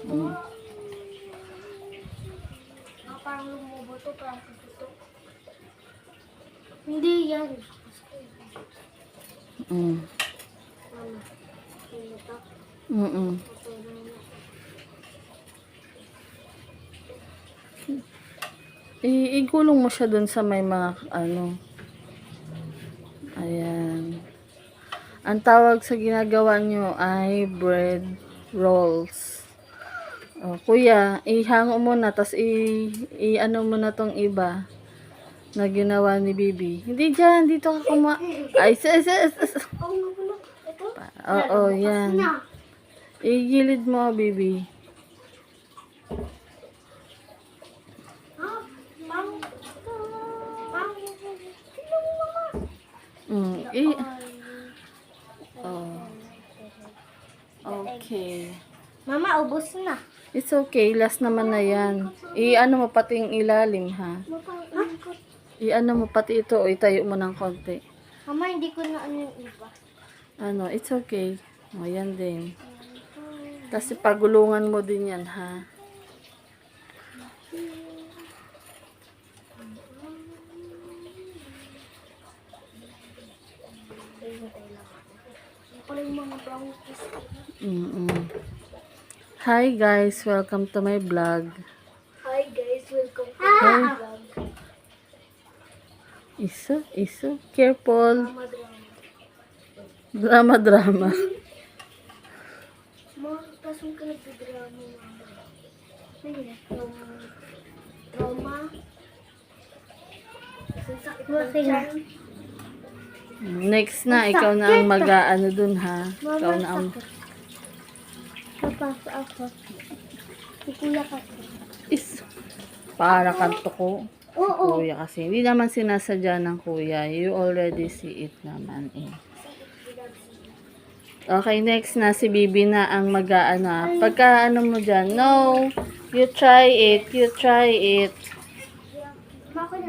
Mm. Parang lumubo to, parang puto. Hindi yan. Mm. Ano? Ito. Mm. Igulong mo siya dun sa may mga ano. Ayan. Ang tawag sa ginagawa nyo ay bread rolls. O, kuya, ihango mo na, tas i-ano mo na tong iba na ginawa ni Bibi. Hindi dyan, dito ka Ay, Oh, nagulo. Ito? Oo, yan. Na. Igilid mo, Bibi. Ha? Pang... Pang... Mm, oh. Okay. Mama, ubos na. It's okay, last naman na yan. I-ano mo pati yung ilalim, ha? I-ano mo pati ito, o itayo mo ng konti. Mama, hindi ko na ano yung iba. Ano, it's okay. O, yan din. Kasi pagulungan mo din yan, ha? Pala yung mga brown kiss. Hi guys, welcome to my vlog. Hi guys, welcome to my vlog. Iso, careful. Mama, drama. Drama. Ma, pasong ka nagdrama, mama. Sige, trauma. Sakit ng tiyan. Next na, ikaw na ang mag-aano dun, ha? Ikaw na ang... Napasa ako. Si kuya kasi. Para kanto ko. Oo. Kuya kasi. Hindi naman sinasadya ng kuya. You already see it naman, eh. Okay, next na si Bibi na ang mag-aano. Pagka ano mo dyan, no, you try it,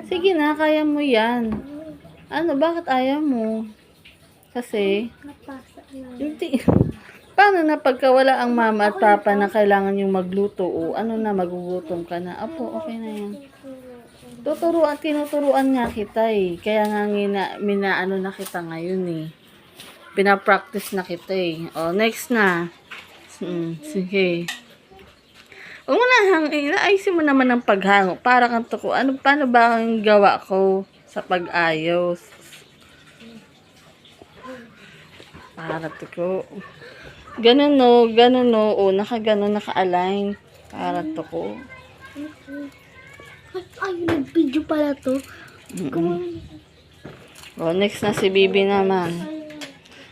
Sige na, kaya mo yan. Ano, bakit ayaw mo? Kasi, Napasa na. hindi. Paano na pagka wala ang mama at papa na kailangan yung magluto o ano na, magugutom ka na? Apo, okay na yan. Tinuturuan nga kita eh. Kaya nga minaano na kita ngayon eh. Pinapractice na kita eh. O, next na. Sige. Huwag mo na ayusin mo naman ang paghango. Para kang tuko. Paano ba ang gawa ko sa pag-ayos? Para tuko. Ganun no. O, naka-align. Para tuko. Ay, nag-video pala to. O, next na si Bibi naman.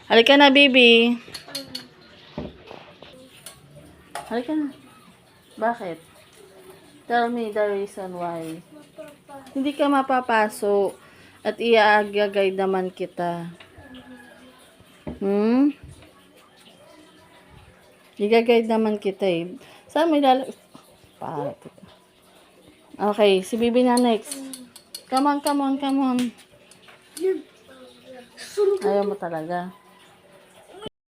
Halika na, Bibi. Halika na. Bakit? Tell me the reason why. Hindi ka mapapasok at i-guide naman kita. I-guide naman kita eh. Saan mo Okay, si Bibi na next. Come on. Ayaw mo talaga.